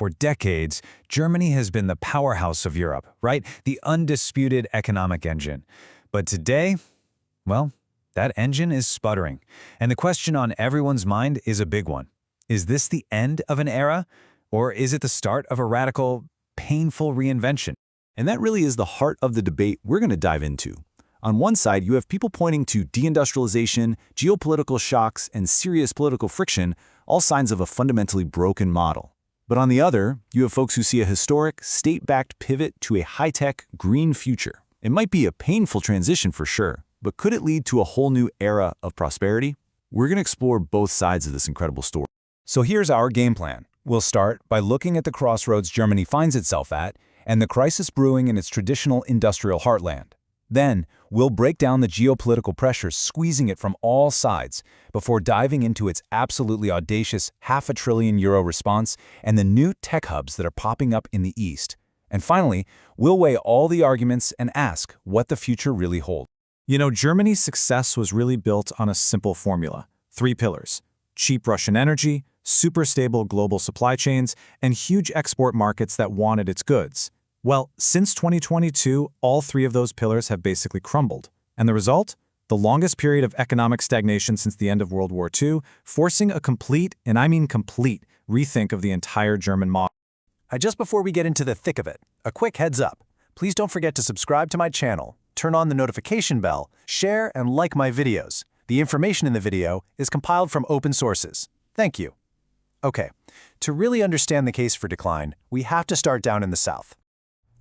for decades, Germany has been the powerhouse of Europe, right? The undisputed economic engine. But today, well, that engine is sputtering. And the question on everyone's mind is a big one. Is this the end of an era? Or is it the start of a radical, painful reinvention? And that really is the heart of the debate we're going to dive into. On one side, you have people pointing to deindustrialization, geopolitical shocks, and serious political friction, all signs of a fundamentally broken model. But on the other, you have folks who see a historic, state-backed pivot to a high-tech, green future. It might be a painful transition for sure, but could it lead to a whole new era of prosperity? We're going to explore both sides of this incredible story. So here's our game plan. We'll start by looking at the crossroads Germany finds itself at and the crisis brewing in its traditional industrial heartland. Then, we'll break down the geopolitical pressures squeezing it from all sides before diving into its absolutely audacious €500 billion response and the new tech hubs that are popping up in the East. And finally, we'll weigh all the arguments and ask what the future really holds. You know, Germany's success was really built on a simple formula. 3 pillars: cheap Russian energy, super stable global supply chains, and huge export markets that wanted its goods. Well, since 2022, all 3 of those pillars have basically crumbled. And the result? The longest period of economic stagnation since the end of World War II, forcing a complete, and I mean complete, rethink of the entire German model. Just before we get into the thick of it, a quick heads up. Please don't forget to subscribe to my channel, turn on the notification bell, share and like my videos. The information in the video is compiled from open sources. Thank you. Okay, to really understand the case for decline, we have to start down in the south.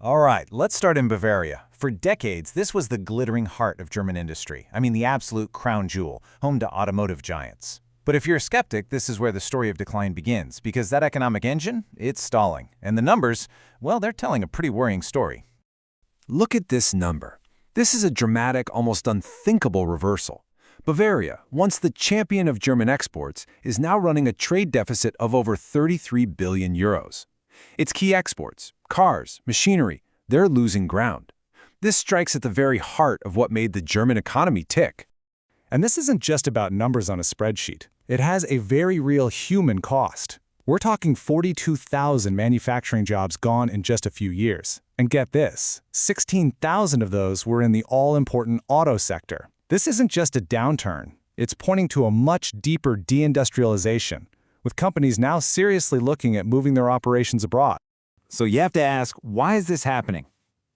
All right, let's start in Bavaria. For decades, this was the glittering heart of German industry. I mean, the absolute crown jewel, home to automotive giants. But if you're a skeptic, this is where the story of decline begins, because that economic engine, it's stalling. And the numbers, well, they're telling a pretty worrying story. Look at this number. This is a dramatic, almost unthinkable reversal. Bavaria, once the champion of German exports, is now running a trade deficit of over €33 billion. Its key exports, cars, machinery, they're losing ground. This strikes at the very heart of what made the German economy tick. And this isn't just about numbers on a spreadsheet. It has a very real human cost. We're talking 42,000 manufacturing jobs gone in just a few years. And get this, 16,000 of those were in the all-important auto sector. This isn't just a downturn. It's pointing to a much deeper deindustrialization, with companies now seriously looking at moving their operations abroad. So you have to ask, why is this happening?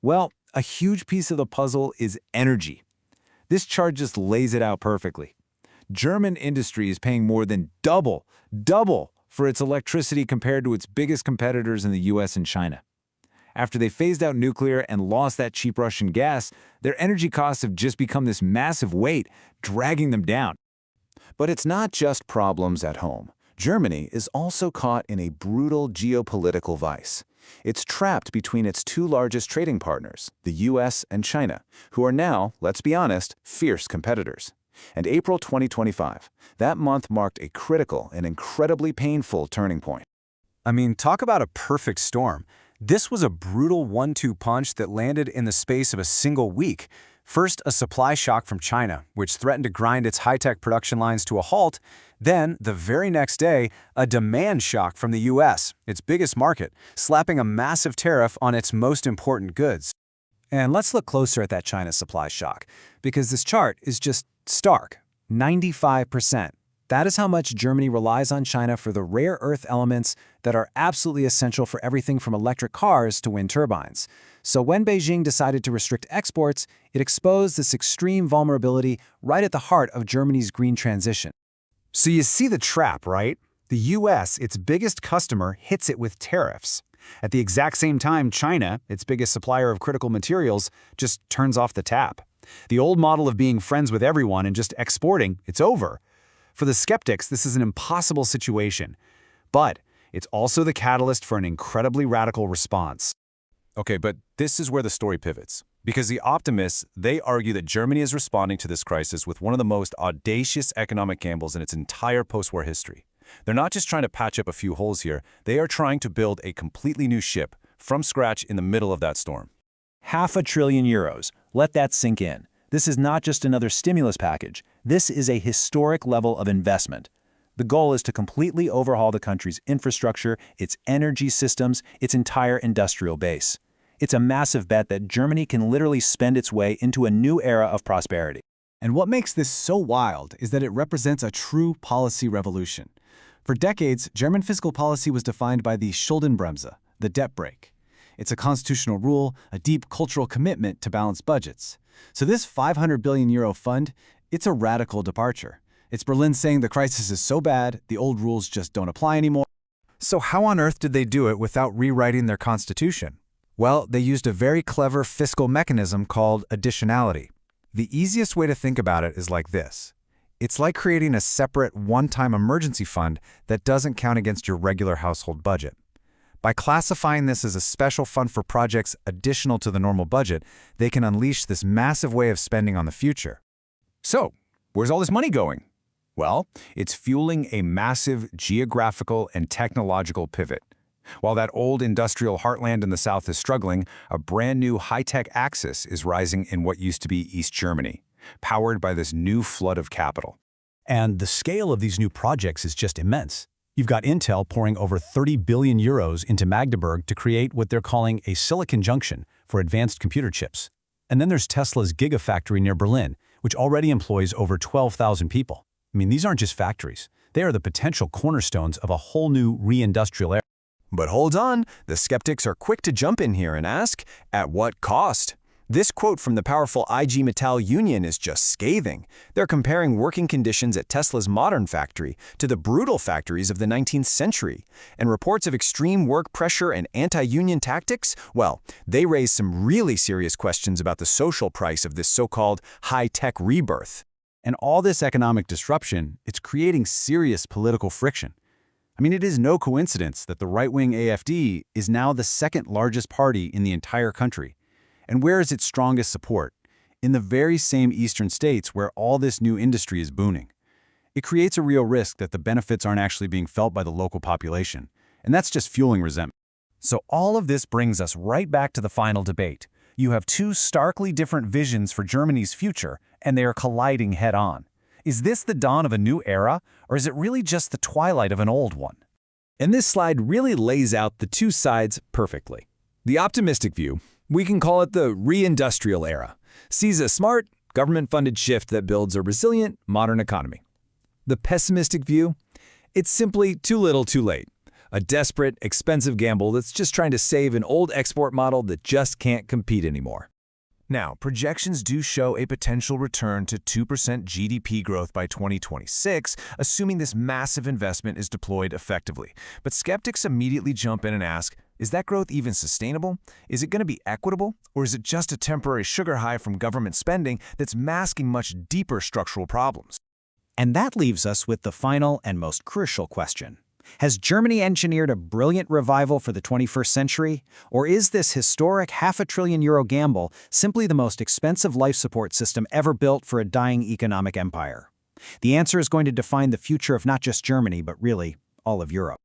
Well, a huge piece of the puzzle is energy. This chart just lays it out perfectly. German industry is paying more than double for its electricity compared to its biggest competitors in the US and China. After they phased out nuclear and lost that cheap Russian gas, their energy costs have just become this massive weight, dragging them down. But it's not just problems at home. Germany is also caught in a brutal geopolitical vice. It's trapped between its 2 largest trading partners, the US and China, who are now, let's be honest, fierce competitors. And April 2025, that month marked a critical and incredibly painful turning point. I mean, talk about a perfect storm. This was a brutal 1-2 punch that landed in the space of a single week. First, a supply shock from China, which threatened to grind its high-tech production lines to a halt. Then, the very next day, a demand shock from the US, its biggest market, slapping a massive tariff on its most important goods. And let's look closer at that China supply shock, because this chart is just stark. 95%. That is how much Germany relies on China for the rare earth elements that are absolutely essential for everything from electric cars to wind turbines. So when Beijing decided to restrict exports, it exposed this extreme vulnerability right at the heart of Germany's green transition. So you see the trap, right? The US, its biggest customer, hits it with tariffs. At the exact same time, China, its biggest supplier of critical materials, just turns off the tap. The old model of being friends with everyone and just exporting, it's over. For the skeptics, this is an impossible situation. But it's also the catalyst for an incredibly radical response. Okay, but this is where the story pivots. Because the optimists, they argue that Germany is responding to this crisis with one of the most audacious economic gambles in its entire post-war history. They're not just trying to patch up a few holes here, they are trying to build a completely new ship from scratch in the middle of that storm. €500 billion. Let that sink in. This is not just another stimulus package. This is a historic level of investment. The goal is to completely overhaul the country's infrastructure, its energy systems, its entire industrial base. It's a massive bet that Germany can literally spend its way into a new era of prosperity. And what makes this so wild is that it represents a true policy revolution. For decades, German fiscal policy was defined by the Schuldenbremse, the debt brake. It's a constitutional rule, a deep cultural commitment to balanced budgets. So this 500 billion euro fund, it's a radical departure. It's Berlin saying the crisis is so bad, the old rules just don't apply anymore. So how on earth did they do it without rewriting their constitution? Well, they used a very clever fiscal mechanism called additionality. The easiest way to think about it is like this. It's like creating a separate one-time emergency fund that doesn't count against your regular household budget. By classifying this as a special fund for projects additional to the normal budget, they can unleash this massive way of spending on the future. So, where's all this money going? Well, it's fueling a massive geographical and technological pivot. While that old industrial heartland in the south is struggling, a brand new high-tech axis is rising in what used to be East Germany, powered by this new flood of capital. And the scale of these new projects is just immense. You've got Intel pouring over 30 billion euros into Magdeburg to create what they're calling a silicon junction for advanced computer chips. And then there's Tesla's Gigafactory near Berlin, which already employs over 12,000 people. I mean, these aren't just factories. They are the potential cornerstones of a whole new re-industrial era. But hold on, the skeptics are quick to jump in here and ask, at what cost? This quote from the powerful IG Metall union is just scathing. They're comparing working conditions at Tesla's modern factory to the brutal factories of the 19th century. And reports of extreme work pressure and anti-union tactics, well, they raise some really serious questions about the social price of this so-called high-tech rebirth. And all this economic disruption, it's creating serious political friction. I mean, it is no coincidence that the right-wing AfD is now the second largest party in the entire country. And where is its strongest support? In the very same eastern states where all this new industry is booming. It creates a real risk that the benefits aren't actually being felt by the local population, and that's just fueling resentment. So all of this brings us right back to the final debate. You have two starkly different visions for Germany's future, and they are colliding head-on. Is this the dawn of a new era, or is it really just the twilight of an old one? And this slide really lays out the two sides perfectly. The optimistic view, we can call it the re-industrial era, sees a smart, government-funded shift that builds a resilient, modern economy. The pessimistic view, it's simply too little too late. A desperate, expensive gamble that's just trying to save an old export model that just can't compete anymore. Now, projections do show a potential return to 2% GDP growth by 2026, assuming this massive investment is deployed effectively. But skeptics immediately jump in and ask, is that growth even sustainable? Is it going to be equitable? Or is it just a temporary sugar high from government spending that's masking much deeper structural problems? And that leaves us with the final and most crucial question. Has Germany engineered a brilliant revival for the 21st century? Or is this historic €500 billion gamble simply the most expensive life support system ever built for a dying economic empire? The answer is going to define the future of not just Germany, but really all of Europe.